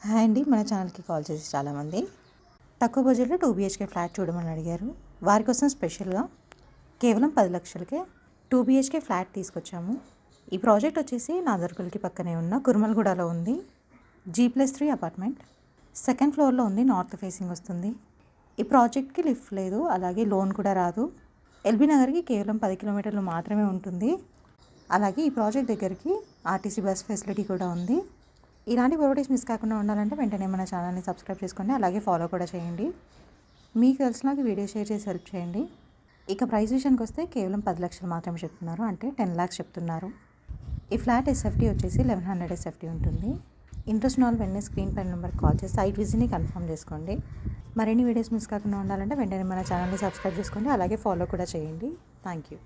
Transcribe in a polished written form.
Hi అండి, మన ఛానల్కి కాల్ చేసి చాలామంది తక్కువ బడ్జెట్లో 2 BHK ఫ్లాట్ చూడమని అడిగారు. వారి కోసం స్పెషల్గా కేవలం 10 లక్షలకే 2 BHK ఫ్లాట్ తీసుకొచ్చాము. ఈ ప్రాజెక్ట్ వచ్చేసి నాదర్గుల్కి పక్కనే ఉన్న కుర్మల్గూడలో ఉంది. G+3 అపార్ట్మెంట్, సెకండ్ ఫ్లోర్లో ఉంది. నార్త్ ఫేసింగ్ వస్తుంది. ఈ ప్రాజెక్ట్కి లిఫ్ట్ లేదు, అలాగే లోన్ కూడా రాదు. ఎల్బీ నగర్కి కేవలం 10 కిలోమీటర్లు మాత్రమే ఉంటుంది. అలాగే ఈ ప్రాజెక్ట్ దగ్గరికి ఆర్టీసీ బస్ ఫెసిలిటీ కూడా ఉంది. ఇలాంటి ప్రాపర్టీస్ మిస్ కాకుండా ఉండాలంటే వెంటనే మన ఛానల్ని సబ్స్క్రైబ్ చేసుకోండి, అలాగే ఫాలో కూడా చేయండి. మీకు తెలిసిన వీడియో షేర్ చేసి హెల్ప్ చేయండి. ఇక ప్రైస్ విషయానికి వస్తే కేవలం 10 లక్షలు మాత్రమే చెప్తున్నారు, అంటే 10 lakhs చెప్తున్నారు. ఈ ఫ్లాట్ SFT వచ్చేసి 1100 SFT ఉంటుంది. ఇంట్రెస్ట్ ఉన్న వాళ్ళు వెంటనే స్క్రీన్ పైన నెంబర్కి కాల్ చేసి సైట్ విజిట్ని కన్ఫర్మ్ చేసుకోండి. మరిన్ని వీడియోస్ మిస్ కాకుండా ఉండాలంటే వెంటనే మన ఛానల్ని సబ్స్క్రైబ్ చేసుకోండి, అలాగే ఫాలో కూడా చేయండి. Thank you.